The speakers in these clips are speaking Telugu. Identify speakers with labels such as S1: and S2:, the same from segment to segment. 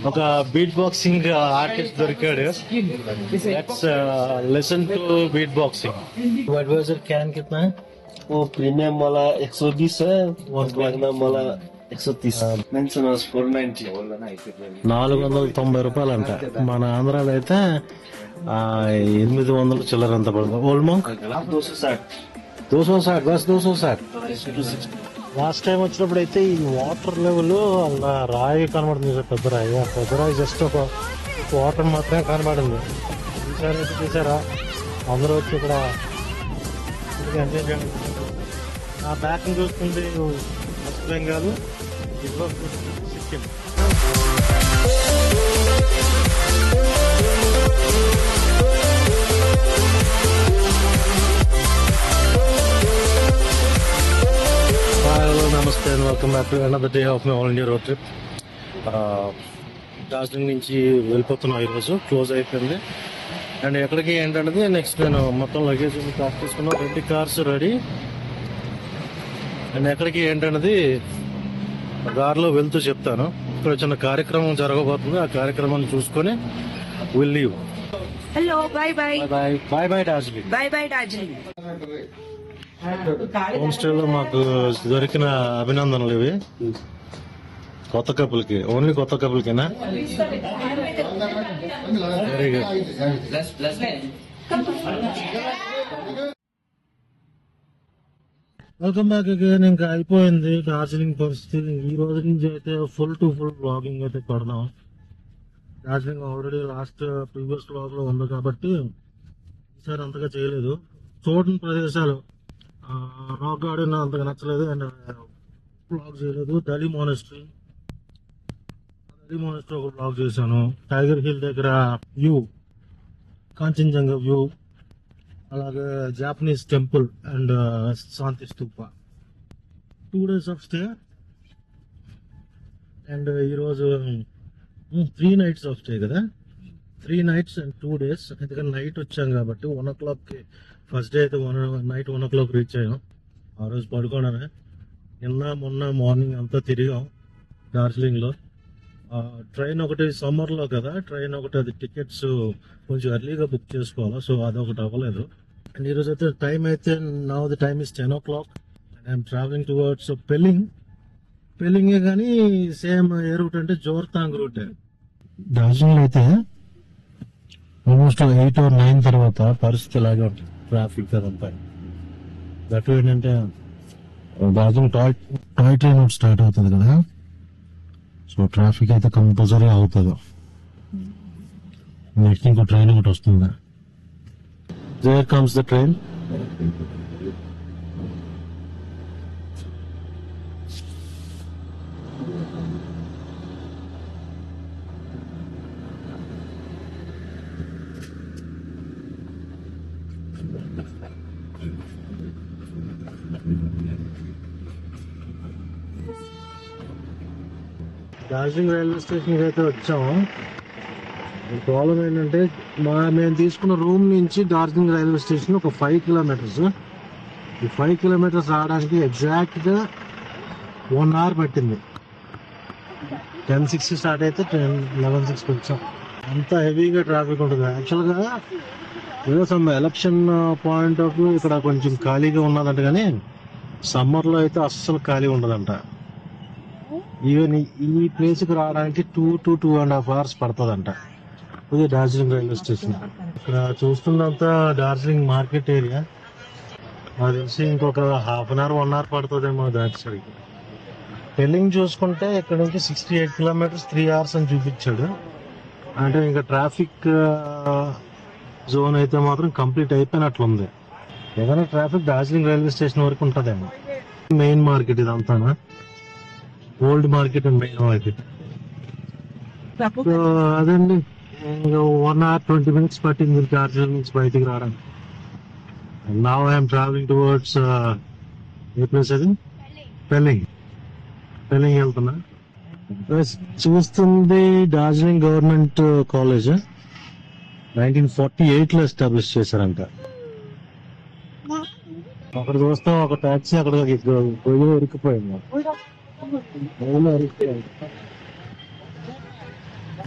S1: ఒక బీట్ బాక్సింగ్ ఆర్టిస్ట్ దొరికాడు. Let's listen to beat boxing. Budweiser can कितना है?
S2: वो प्रीमियम वाला 120 है और मैग्नम वाला 130. Mention was 490.
S1: 490 రూపాయలు అంట. మన ఆంధ్రాలో అయితే 800 చిల్లర అంత పడుతుంది. Old monk
S2: 260.
S1: 260 bus 260. Last time వచ్చినప్పుడు అయితే ఈ వాటర్ లెవెల్ అలా రాయి కనబడుతుంది, పెద్ద రాయి. ఆ పెద్ద రాయి జస్ట్ ఒక వాటర్ మాత్రమే కనబడింది. ఈసారి అయితే చూసారా అందరూ వచ్చి ఇక్కడ ఎంజాయ్ చేయండి. నా బ్యాక్ చూస్తుంది వెస్ట్ బెంగాల్, ఇదిగో సిక్కిం. నమస్తే and welcome back to another day of my all India road trip. Darjeeling నుంచి వెళ్ళిపోతున్నాం. ఈరోజు క్లోజ్ అయిపోయింది. అండ్ ఎక్కడికి ఏంటనేది నెక్స్ట్ నేను మొత్తం లగేజ్ ప్యాక్ చేసుకున్నాను. 20 కార్స్ రెడీ. అండ్ ఎక్కడికి ఏంటనేది దారిలో వెళ్తూ చెప్తాను. ఇక్కడ చిన్న కార్యక్రమం జరగబోతుంది. ఆ కార్యక్రమాన్ని చూసుకొని will leave.
S3: Hello bye bye
S1: bye bye bye Darjeeling.
S3: Bye bye Darjeeling.
S1: Home స్టేలో మాకు దొరికిన అభినందనలు ఇవి. కొత్త కపుల్కి, ఓన్లీ కొత్త కపుల్కేనా? Very good. Welcome back again. ఇంకా అయిపోయింది డార్జిలింగ్ పరిస్థితి. ఈ రోజు నుంచి అయితే ఫుల్ టు ఫుల్ బ్లాగింగ్ అయితే పడదాం. Darjeeling already last previous blog లో ఉంది కాబట్టి ఈసారి అంతగా చేయలేదు. చూడని ప్రదేశాలు, రాక్ గార్డెన్ అంతగా నచ్చలేదు అండ్ బ్లాగ్ చేయలేదు. ఢిల్లీ మోనెస్ట్రీ ఒక బ్లాగ్ చేశాను. టైగర్ హిల్ దగ్గర వ్యూ, కాంచన్జంగా వ్యూ, అలాగే Japanese temple and Shanti Stupa. 2 days of stay. And ఈరోజు 3 nights ఆఫ్ స్టే కదా. 3 nights and 2 days. ఎందుకంటే నైట్ వచ్చాం కాబట్టి 1 o'clock ఫస్ట్ డే అయితే నైట్ 1 o'clock రీచ్ అయ్యాం. ఆ రోజు పడుకోవడమే. నిన్న మొన్న మార్నింగ్ అంతా తిరిగాం డార్జిలింగ్ లో. ట్రైన్ ఒకటి సమ్మర్లో కదా, ట్రైన్ ఒకటి అది టికెట్స్ కొంచెం ఎర్లీగా బుక్ చేసుకోవాలి. సో అదొకటి అవ్వలేదు. అండ్ ఈరోజు అయితే టైం అయితే now the time is 10 o'clock and I'm travelling towards పెలింగే కానీ సేమ్ ఏ రూట్ అంటే జోర్తాంగ్ రూట్. డార్జిలింగ్ అయితే ఆల్మోస్ట్ 8 or 9 తర్వాత పరిస్థితి ఇలాగే ఉంటుంది. ట్రాఫిక్ అదంతా. దట్ ఏంటంటే డార్జిలింగ్ టాయ్ ట్రైన్ స్టార్ట్ అవుతుంది కదా, సో ట్రాఫిక్ అయితే కంపల్సరీ అవుతుంది. నెక్స్ట్ ఇంకో ట్రైన్ ఒకటి వస్తుంది. There comes the train. Darjeeling railway స్టేషన్కి అయితే వచ్చాము. ప్రాబ్లం ఏంటంటే మేము తీసుకున్న రూమ్ నుంచి డార్జిలింగ్ రైల్వే స్టేషన్ ఒక 5 kilometers. ఈ 5 kilometers రావడానికి ఎగ్జాక్ట్గా 1 hour పట్టింది. 10:06 స్టార్ట్ అయితే 11:06 వచ్చాం. అంత హెవీగా ట్రాఫిక్ ఉంటుంది. యాక్చువల్గా ఏదో some election point of view ఇక్కడ కొంచెం ఖాళీగా ఉన్నదంట, కానీ సమ్మర్లో అయితే అస్సలు ఖాళీ ఉండదంట. ఈవెన్ ఈ ప్లేస్కి రావడానికి 2 to 2.5 hours పడుతుందంట. ఇది డార్జిలింగ్ రైల్వే స్టేషన్. ఇక్కడ చూస్తున్నంత డార్జిలింగ్ మార్కెట్ ఏరియా. నాకు తెలిసి ఇంకొక 1/2 hour 1 hour పడుతుందేమో దాటిసరికి. పెళ్ళింగ్ చూసుకుంటే ఇక్కడ నుంచి 68 kilometers 3 hours అని చూపించాడు. అంటే ఇంకా ట్రాఫిక్ జోన్ అయితే మాత్రం కంప్లీట్ అయిపోయినట్లుంది. ఏదైనా ట్రాఫిక్ డార్జిలింగ్ రైల్వే స్టేషన్ వరకు ఉంటుందేమో. మెయిన్ మార్కెట్ ఇదంతానా, old market and main market. So అదండి, ఇంకా 1 hour 20 minutes పట్టింది డార్జిలింగ్ నుంచి బయటికి రావడానికి. Now I'm travelling towards a place అది? పెళ్ళింగ్ వెళ్తున్నా. చూస్తుంది డార్జిలింగ్ గవర్నమెంట్ కాలేజ్. 1948 లో ఎస్టాబ్లిష్ చేశారంట. అక్కడ చూస్తాం ఒక టాక్సీ అక్కడ పొయ్యిలో ఇరికిపోయింది.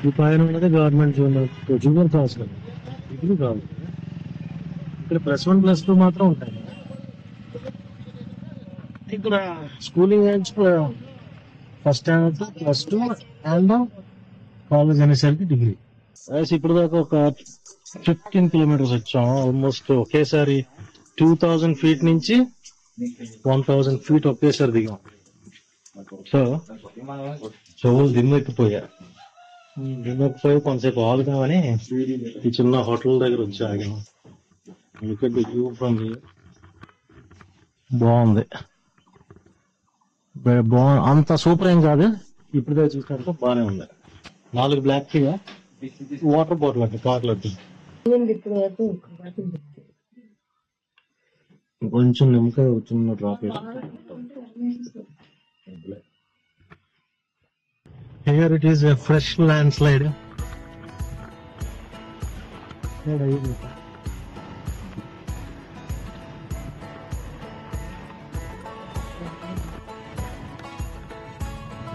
S1: ఈ పైన ఉన్నది గవర్నమెంట్ జూనియర్ క్లాస్ కదా, డిగ్రీ కాదు. ఇక్కడ +1 +2 మాత్రం ఉంటాయి. ఇక్కడ schooling age first standard +2 and college అనేసరికి డిగ్రీ. ఇప్పుడు దాకా ఒక 15 కిలోమీటర్స్ వచ్చాం. ఆల్మోస్ట్ ఒకేసారి 2000 ఫీట్ నుంచి 1000 ఫీట్ ఒకేసారి దిగాం. సో చెవులు దిమ్మెక్కిపోయా. దిమ్మెక్కిపోయి కొంతసేపు ఆగుదామని ఈ చిన్న హోటల్ దగ్గర వచ్చి ఆగాం. వ్యూ ఫ్రమ్ బాగుంది. అంత సూపర్ ఏం కాదు, ఇప్పుడు చూసినట్టు బాగానే ఉంది. 4 బ్లాక్ టీ, వాటర్ బాటిల్ అంటే కార్లు కొంచెం నిమ్మకాయ చిన్న drop. Here it is a fresh landslide.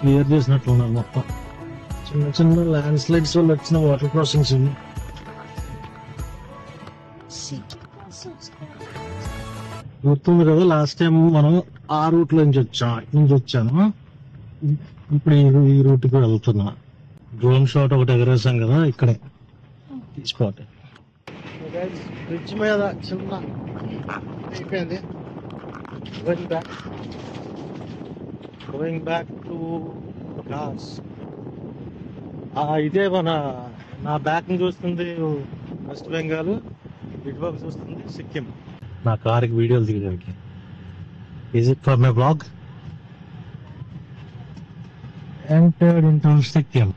S1: Clear చేసినట్లున్నారు మొత్తం. చిన్న చిన్న ల్యాండ్ స్లైడ్స్ వల్ల వచ్చిన వాటర్ క్రాసింగ్స్ ఇవి. గుర్తుంది కదా, లాస్ట్ టైం మనం ఆ రూట్ నుంచి వచ్చాను. ఇప్పుడు ఈ రూట్ కి వెళ్తున్నా. డ్రోన్ షాట్ ఒకటి ఎగరేసాం కదా ఇక్కడే ఈ స్పాట్. బ్రిడ్జ్ మీద చిన్న అయిపోయింది. Going back to cars. ఇదే నా బ్యాక్ ని చూస్తుంది వెస్ట్ బెంగాల్, ఇటువైపు చూస్తుంది సిక్కిం. నా కార్కి వీడియోలు దిగడానికి. Is it for my blog? Entered into Sikkim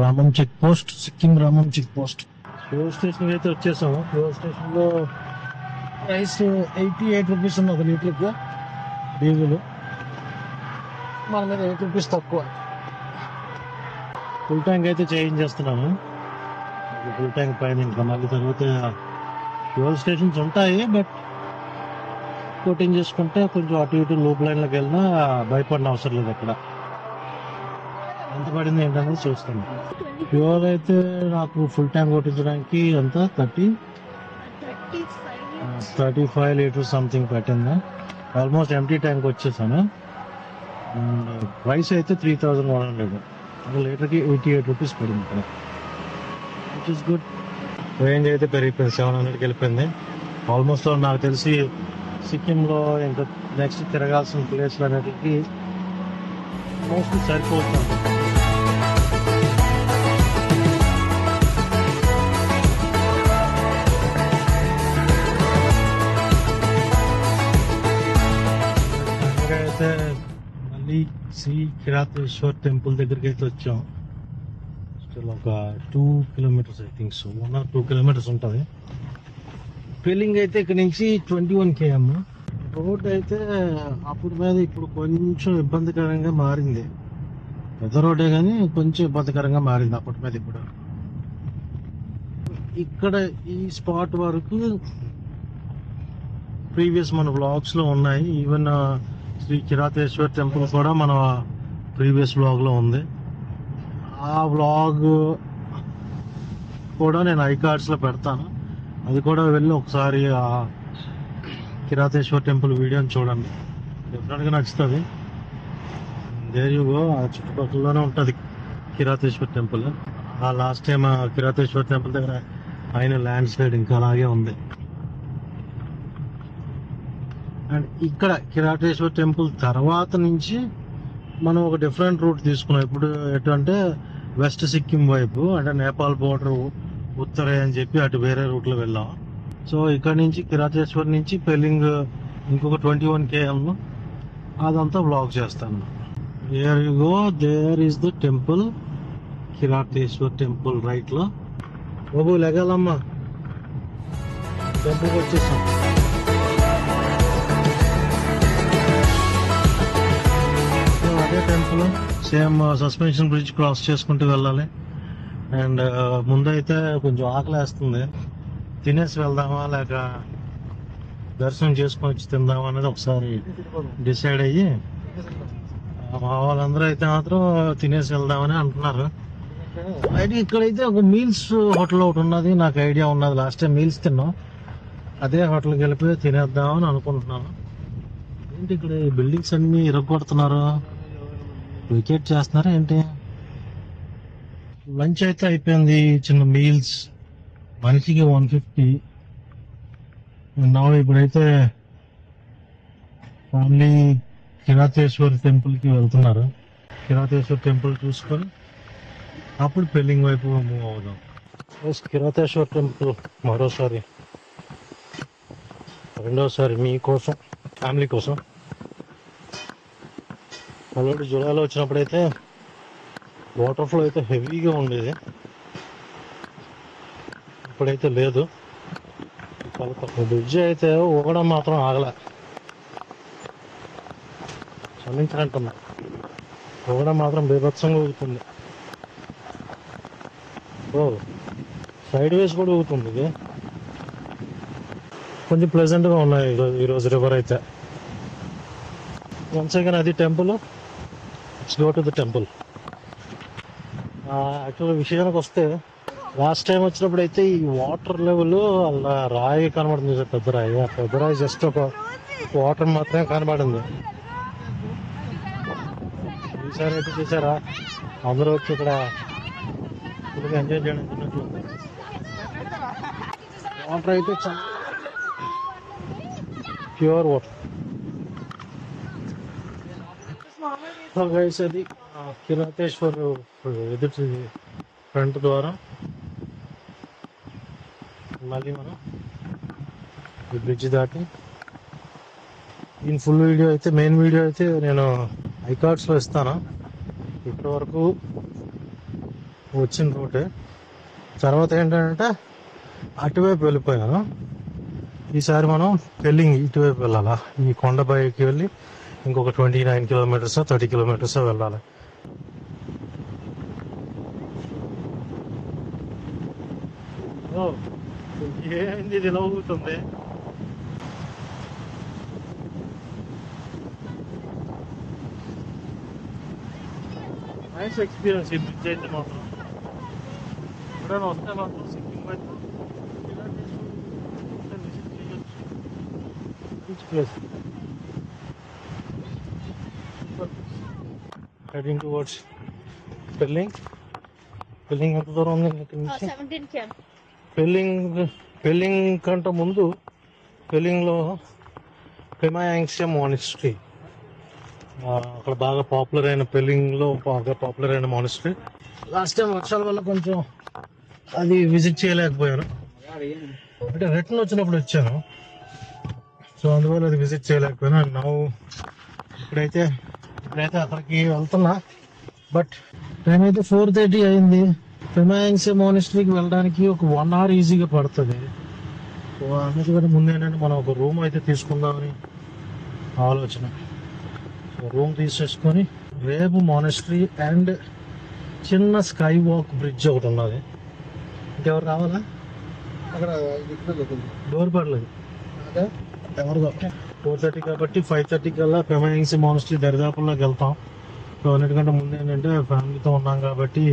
S1: రామం చెక్ పోస్ట్. సిక్కిం రామం చెక్ పోస్ట్. ఫ్యూల్ స్టేషన్ అయితే వచ్చేసాము. ఫ్యూల్ స్టేషన్ లో ప్రైస్ 88 రూపీస్ ఉంది 1 లీటర్కి డీజిల్. మన మీద 8 రూపీస్ తక్కువ. ఫుల్ ట్యాంక్ అయితే చేంజ్ చేస్తున్నాను. ఫుల్ ట్యాంక్ పైన ఇంకా మళ్ళీ తర్వాత ఫ్యూల్ స్టేషన్స్ ఉంటాయి, బట్ కోటింగ్ చేసుకుంటే కొంచెం అటు ఇటు లూప్ లైన్లోకి వెళ్ళినా భయపడిన అవసరం లేదు. అక్కడ ఎంత పడింది ఏంటనేది చూస్తాను. ఫ్యూల్ అయితే నాకు ఫుల్ ట్యాంక్ కొట్టించడానికి ఎంత 35 లీటర్స్ సంథింగ్ పట్టింది. ఆల్మోస్ట్ ఎంటీ ట్యాంక్ వచ్చేసాను. అండ్ ప్రైస్ అయితే 3100. 1 లీటర్కి 88 రూపీస్ పడింది ఇక్కడ, విచ్ ఇస్ గుడ్. రేంజ్ అయితే పెరిగిపోయింది, 700కి వెళ్ళిపోయింది. ఆల్మోస్ట్ నాకు తెలిసి సిక్కింలో ఇంకా నెక్స్ట్ తిరగాల్సిన ప్లేస్లు అనేటికి మోస్ట్లీ సరిపోతుంది. అయితే మళ్ళీ శ్రీ కిరాతేశ్వర్ టెంపుల్ దగ్గరికి అయితే వచ్చాం. ఒక 2 kilometres I think so, 1 or 2 kilometres ఉంటుంది. ఫీలింగ్ అయితే ఇక్కడ నుంచి 21 km. రోడ్ అయితే అప్పుడు మీద ఇప్పుడు కొంచెం ఇబ్బందికరంగా మారింది. పెద్ద రోడ్డే కానీ కొంచెం ఇబ్బందికరంగా మారింది అప్పటి మీద ఇప్పుడు. ఇక్కడ ఈ స్పాట్ వరకు ప్రీవియస్ మన వ్లాగ్స్ లో ఉన్నాయి. ఈవెన్ శ్రీ కిరాతేశ్వర్ టెంపుల్ కూడా మన ప్రీవియస్ వ్లాగ్ లో ఉంది. ఆ వ్లాగ్ కూడా నేను ఐకార్డ్స్ లో పెడతాను. అది కూడా వెళ్ళి ఒకసారి ఆ కిరాతేశ్వర్ టెంపుల్ వీడియోని చూడండి, డెఫినెట్గా నచ్చుతుంది. There you go. ఆ చుట్టుపక్కలలోనే ఉంటుంది కిరాతేశ్వర్ టెంపుల్. ఆ లాస్ట్ టైం ఆ కిరాతేశ్వర్ టెంపుల్ దగ్గర అయిన ల్యాండ్ స్లైడ్ ఇంకా అలాగే ఉంది. అండ్ ఇక్కడ కిరాతేశ్వర్ టెంపుల్ తర్వాత నుంచి మనం ఒక డిఫరెంట్ రూట్ తీసుకున్నాం. ఇప్పుడు ఎటు అంటే వెస్ట్ సిక్కిం వైపు, అంటే నేపాల్ బోర్డర్ ఉత్తరే అని చెప్పి అటు వేరే రూట్లో వెళ్ళాం. సో ఇక్కడ నుంచి కిరాతేశ్వర్ నుంచి పెలింగ్ ఇంకొక 21 km, అదంతా బ్లాక్ చేస్తాను. There you go, there is the temple, Kirateshwar temple right లో. బాబు లెగాలమ్మా, టెంపుల్కి వచ్చేసాం. అదే temple, same suspension bridge cross చేసుకుంటూ వెళ్ళాలి. అండ్ ముందైతే కొంచెం ఆకలేస్తుంది, తినేసి వెళ్దామా లేక దర్శనం చేసుకొని వచ్చి తిందామా అనేది ఒకసారి డిసైడ్ అయ్యి, మా వాళ్ళందరూ అయితే మాత్రం తినేసి వెళ్దామని అంటున్నారు. అయితే ఇక్కడైతే ఒక మీల్స్ హోటల్ ఒకటి ఉన్నది, నాకు ఐడియా ఉన్నది. లాస్ట్ టైం మీల్స్ తిన్నాం, అదే హోటల్కి వెళ్ళిపోయి తినేద్దామని అనుకుంటున్నాను. ఏంటి ఇక్కడ ఈ బిల్డింగ్స్ అన్ని ఇరగొడుతున్నారు, వికెట్ చేస్తున్నారా ఏంటి? లంచ్ అయితే అయిపోయింది, చిన్న మీల్స్ మనిషికి 150. ఇప్పుడైతే ఫ్యామిలీ కిరాతేశ్వర్ టెంపుల్కి వెళ్తున్నారు. కిరాతేశ్వర్ టెంపుల్ చూసుకొని అప్పుడు పెళ్ళింగ్ వైపు మూవ్ అవుదాం. కిరాతేశ్వర్ టెంపుల్ మరోసారి, రెండోసారి మీకోసం, ఫ్యామిలీ కోసం. ఆల్రెడీ జూలైలో వచ్చినప్పుడైతే వాటర్ ఫ్లో అయితే హెవీగా ఉండేది, ఇప్పుడైతే లేదు. బ్రిడ్జ్ అయితే ఊగడం మాత్రం ఆగలే, క్షమించాలంటున్నా, ఊగడం మాత్రం బీభత్సంగా ఊగుతుంది. ఓ సైడ్ వేస్ కూడా ఊగుతుంది. ఇది కొంచెం ప్లెజెంట్గా ఉన్నాయి ఈరోజు రివర్ అయితే. వన్స్ అగైన్ అది temple, it's go to the temple. యాక్చువల్గా విషయానికి వస్తే లాస్ట్ టైం వచ్చినప్పుడు అయితే ఈ వాటర్ లెవెల్ అలా రాయి కనబడుతుంది, పెద్ద రాయి. ఆ పెద్ద రాయి జస్ట్ ఒక వాటర్ మాత్రమే కనబడింది. ఈసారి అయితే చూసారా, అందరూ వచ్చి ఇక్కడ ఫుల్గా ఎంజాయ్ చేయడం తిన్నట్లు. వాటర్ అయితే చాలా ప్యూర్ వాటర్. సో గైస్, అది కిరాతేశ్వర్ ఎదుటి ఫ్రంట్ ద్వారా మళ్ళీ మనం ఈ బ్రిడ్జ్ దాటి దీని ఫుల్ వీడియో అయితే, మెయిన్ వీడియో అయితే నేను ఐకార్డ్స్లో ఇస్తాను. ఇప్పటి వరకు వచ్చిన రూటే. తర్వాత ఏంటంటే అటువైపు వెళ్ళిపోయాను. ఈసారి మనం పెళ్ళింగ్ ఇటువైపు వెళ్ళాలా, ఈ కొండపైకి వెళ్ళి ఇంకొక 29 కిలోమీటర్స్ 30 కిలోమీటర్స్ వెళ్ళాలి. ఏంది ఇది ఇలా ఊగుతుంది? నైస్ ఎక్స్పీరియన్స్ ఈ బ్రిడ్జ్ అయితే మాత్రం. ఎప్పుడైనా వస్తే మాత్రం సిక్కిం వైపు మంచి place. Heading towards Pelling. Pelling ఎంత దూరం ఉంది ఇక్కడ నుంచి? పెళ్ళింగ్ కంటే ముందు పెళ్ళింగ్లో పెమాయాంగ్సే మానిస్ట్రీ, అక్కడ బాగా పాపులర్ అయిన, పెళ్ళింగ్లో బాగా పాపులర్ అయిన మానిస్ట్రీ. లాస్ట్ టైం వర్షాల వల్ల కొంచెం అది విజిట్ చేయలేకపోయాను, అంటే రిటర్న్ వచ్చినప్పుడు వచ్చాను, సో అందువల్ల అది విజిట్ చేయలేకపోయాను. అండ్ నౌ ఇప్పుడైతే అక్కడికి వెళ్తున్నా. బట్ టైం అయితే 4:30 అయింది. పెమాయాంగ్సే మానిస్ట్రీకి వెళ్ళడానికి ఒక 1 hour ఈజీగా పడుతుంది. సో అందుకంటే ముందు ఏంటంటే మనం ఒక రూమ్ అయితే తీసుకుందామని ఆలోచన. సో రూమ్ తీసేసుకొని రేపు మానిస్ట్రీ అండ్ చిన్న స్కై వాక్ బ్రిడ్జ్ ఒకటి ఉన్నది. ఇంకెవరు రావాలా?
S2: అక్కడ
S1: డోర్ పడలేదు ఎవరిదో. 4:30 కాబట్టి 5:30 కల్లా పెమాయాంగ్సే మానిస్ట్రీ దరిదాపుల్లోకి వెళ్తాం. సో అన్నిటికంటే ముందు ఏంటంటే ఫ్యామిలీతో ఉన్నాం కాబట్టి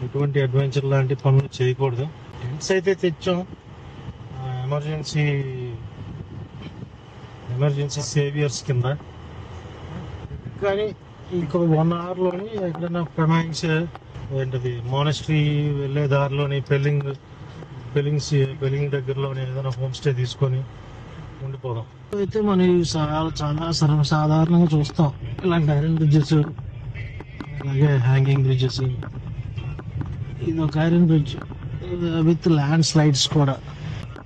S1: ఎటువంటి అడ్వెంచర్ లాంటి పనులు చేయకూడదు. టెంట్స్ అయితే తెచ్చాం, ఎమర్జెన్సీ సేవియర్స్ కింద. కానీ ఇంకొక 1 hourలోని ఎక్కడైనా పెమాయాంగ్సే ఏంటది మానిస్ట్రీ వెళ్ళే దారిలోని పెళ్ళింగ్ దగ్గరలోని ఏదైనా హోమ్ స్టే తీసుకొని ఉండిపోదాం. అయితే మనం చాలా సర్వసాధారణంగా చూస్తాం ఇలాంటి ఐరన్ బ్రిడ్జెస్, అలాగే హ్యాంగింగ్ బ్రిడ్జెస్. ఇది ఒక iron bridge with land slides కూడా.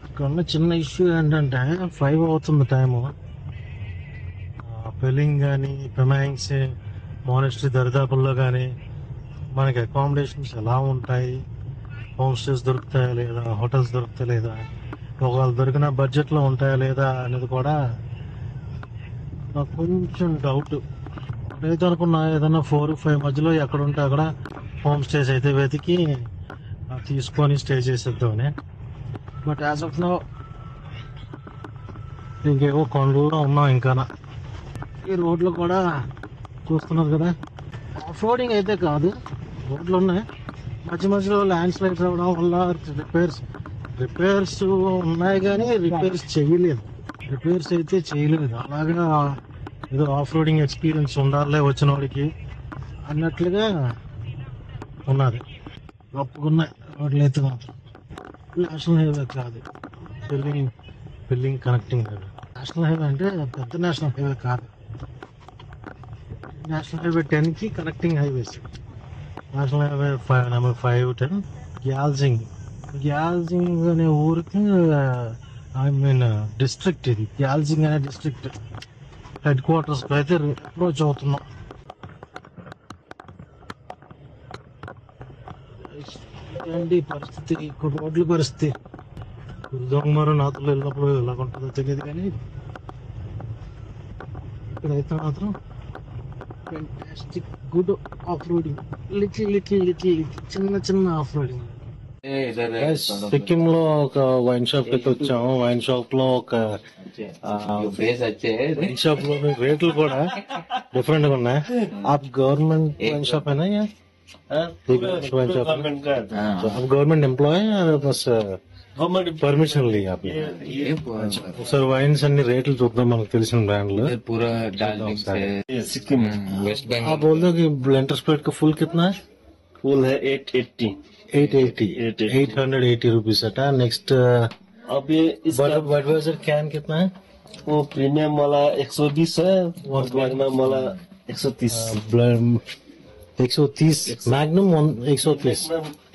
S1: ఇక్కడ ఉన్న చిన్న ఇష్యూ ఏంటంటే 5 అవుతుంది టైము. పెళ్ళింగ్ కానీ పెమాయాంగ్సే మానిస్ట్రీ దరిదాపుల్లో కానీ మనకి అకామిడేషన్స్ ఎలా ఉంటాయి, హోమ్ స్టేస్ దొరుకుతాయా లేదా, హోటల్స్ దొరుకుతాయా లేదా, ఒకవేళ దొరికిన బడ్జెట్లో ఉంటాయా లేదా అనేది కూడా నాకు కొంచెం డౌట్. అయితే అనుకున్నా ఏదన్నా 4-5 మధ్యలో ఎక్కడ ఉంటే అక్కడ హోమ్ స్టేస్ అయితే వెతికి తీసుకొని స్టే చేసేద్దామని. బట్ యాజ్ ఆఫ్ నౌ ఇంకేవో కొండల్లో ఉన్నాం. ఇంకా ఈ రోడ్లు కూడా చూస్తున్నారు కదా, ఆఫ్ రోడింగ్ అయితే కాదు, రోడ్లు ఉన్నాయి మధ్య మధ్యలో ల్యాండ్ స్లైడ్స్ అవ్వడం వల్ల రిపేర్స్ ఉన్నాయి కానీ రిపేర్స్ అయితే చేయలేదు. అలాగా ఏదో ఆఫ్ రోడింగ్ ఎక్స్పీరియన్స్ ఉండాలే వచ్చిన వాడికి అన్నట్లుగా ఉన్నది. ఒప్పుకున్నాయి రోడ్లు అయితే మాత్రం. నేషనల్ హైవే కాదు, బిల్లింగ్ కనెక్టింగ్ హైవే. నేషనల్ హైవే అంటే పెద్ద నేషనల్ హైవే కాదు. నేషనల్ హైవే 10కి connecting highways. National highway number 510 Gyalshing అనే ఊరికి డిస్ట్రిక్ట్. ఇది గ్యాల్జింగ్ అనే డిస్ట్రిక్ట్ హెడ్ క్వార్టర్స్ అయితే అప్రోచ్ అవుతున్నాం. ఏంటి పరిస్థితి, ఇక్కడ రోడ్ల పరిస్థితి దొంగమారు నాతులు వెళ్ళినప్పుడు ఎలా ఉంటుందో తెలియదు, కానీ ఇక్కడైతే మాత్రం fantastic good off roading. Little చిన్న ఆఫ్ రోడింగ్. సిక్కిం లో ఒక వైన్ షాప్ కి వచ్చాము. వైన్ షాప్ లో వైన్ షాప్ లో రేట్లు కూడా డిఫరెంట్ గా ఉన్నాయి. आप गवर्नमेंट वाइन शॉप है ना ये? वाइन शॉप आप गवर्नमेंट एम्प्लॉय बस పర్మిషన్ ली आपने? ఒకసారి వైన్స్ అన్ని రేట్లు చూద్దాం, మనకు తెలిసిన బ్రాండ్లు.
S2: सिक्किम
S4: वेस्ट
S1: आप
S4: बंगाल
S1: बोल दो कि ब्लेंडर स्प्रेड का फुल कितना है?
S2: फुल है 880.
S1: 880 रुपीज है. नेक्स्ट
S2: अब ये इसका
S1: बडवाइजर कैन कितना है?
S2: वो प्रीमियम वाला 120 है और मैग्नम वाला 130.
S1: 130 मैग्नम 130,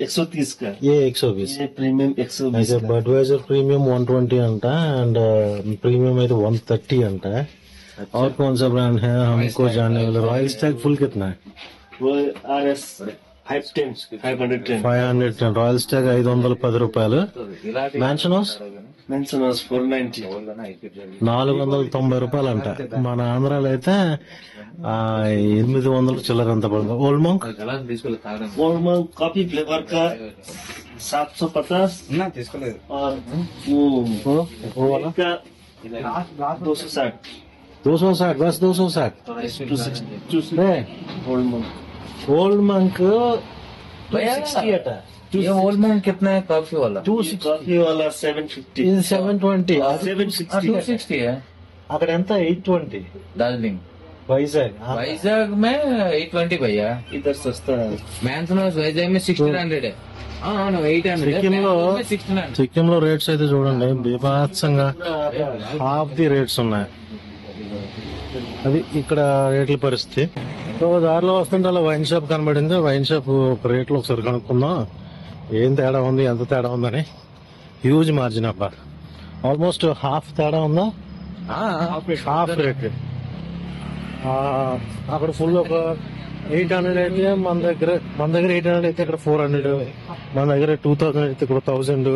S2: 130 का.
S1: ये 120.
S2: ये प्रीमियम 120
S1: ऐसे
S2: का.
S1: बडवाइजर प्रीमियम 120 अंट एंड प्रीमियम है तो 130 अंट है. और कौन सा ब्रांड है हमको जानने वाला? रॉयल स्टैग फुल कितना है?
S2: वो RS 510 510.
S1: 510. रॉयल स्टैग 510 రూపాయలు. Mansion house
S2: Mansion House 490.
S1: 490 రూపాయలు అంట. మన ఆంధ్రాలో అయితే 800 చిల్లర ఎంత పడుతుంది. Old Monk
S2: Walmart coffee flavour का 750 और वो
S1: वाला
S2: का 260.
S1: 260, बस 260.
S2: 260 Walmart.
S1: ओल्ड मंक 260 अटा.
S4: ये ओल्ड मैन कितना है कॉफी वाला?
S1: 260.
S2: कॉफी वाला 750.
S1: 720.
S2: 760.
S4: 260 है
S1: అక్కడ ఎంత? 820.
S4: दार्जिलिंग
S1: వైజాగ్
S4: वाइजैग में 820 भैया.
S2: इधर सस्ता है.
S4: मैंसन हाउस वाइजैग में 1600 है. हाँ 800
S1: సిక్కింలో
S4: 1600.
S1: సిక్కింలో రేట్స్ అయితే చూడండి బీభత్సంగా హాఫ్ ది రేట్స్ ఉన్నాయి. అది ఇక్కడ రేట్ల పరిస్థితి. సో దారిలో వస్తుంటే అలా వైన్ షాప్ కనబడింది. వైన్ షాప్ రేట్లు ఒకసారి కనుక్కుందాం, ఏం తేడా ఉంది, ఎంత తేడా ఉందని. హ్యూజ్ మార్జిన్ అబ్బా, ఆల్మోస్ట్ హాఫ్ తేడా ఉందా? Half rate. అక్కడ ఫుల్ ఒక 800 అయితే మన దగ్గర 800 అయితే ఇక్కడ 400, మన దగ్గర 2000 అయితే ఇక్కడ 1000,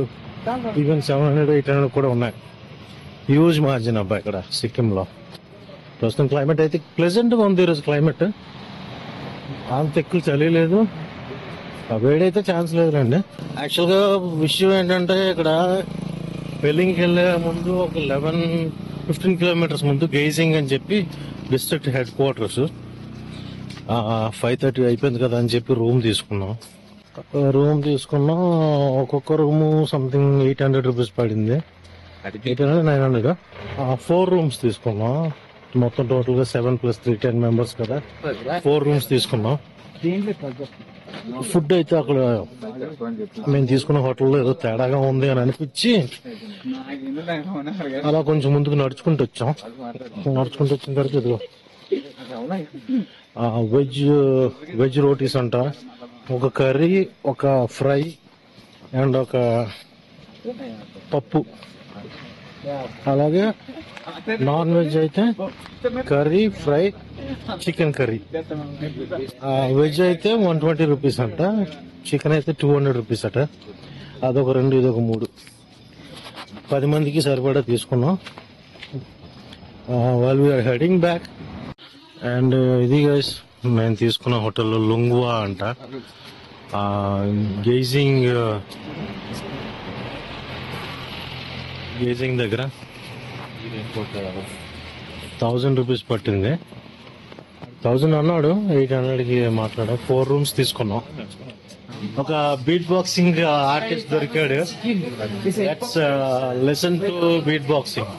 S1: ఈవెన్ 700 800 కూడా ఉన్నాయి. హ్యూజ్ మార్జిన్ అబ్బా ఇక్కడ సిక్కింలో. ప్రస్తుతం క్లైమేట్ అయితే ప్లెజెంట్ గా ఉంది. ఈరోజు క్లైమేట్ అంత ఎక్కువ చలి లేదు, వేడైతే ఛాన్స్ లేదులేండి. యాక్చువల్ గా విషయం ఏంటంటే ఇక్కడ పెళ్లికి వెళ్లే ముందు ఒక 11-15 కిలోమీటర్స్ ముందు గెయిజింగ్ అని చెప్పి డిస్ట్రిక్ట్ హెడ్ క్వార్టర్స్. 5:30 అయిపోయింది కదా అని చెప్పి రూమ్ తీసుకున్నాం. ఒక్కొక్క రూము సంథింగ్ 800 రూపీస్ పడింది. 800 900 4 రూమ్స్ తీసుకున్నాం. మొత్తం టోటల్ గా 7 + 3 10 మెంబర్స్ కదా. 4 రూమ్స్ తీసుకున్నాం. ఫుడ్ అయితే అక్కడ మేము తీసుకున్న హోటల్లో ఏదో తేడాగా ఉంది అని అనిపించి అలా కొంచెం ముందుకు నడుచుకుంటూ వచ్చిన తర్వాత ఇదిగో వెజ్ రోటీస్ అంట, ఒక కర్రీ, ఒక ఫ్రై అండ్ ఒక పప్పు. అలాగే నాన్ వెజ్ అయితే curry, fry, chicken curry. Veg అయితే 120 రూపీస్ అంట, చికెన్ అయితే 200 రూపీస్ అట. అదొక 2, ఇదొక 3. 10 మందికి సరిపడా తీసుకున్నాం. వాళ్ళు వీఆర్ హెడింగ్ బ్యాక్. అండ్ ఇది గైస్ మేము తీసుకున్న హోటల్లో లుంగ్వా అంట. గేజింగ్ దగ్గర 1000 రూపీస్ పట్టింది. 1000 అన్నాడు, 800కి మాట్లాడా. 4 రూమ్స్ తీసుకున్నాం. ఒక బీట్ బాక్సింగ్ ఆర్టిస్ట్ దొరికాడు. Let's listen to beat boxing.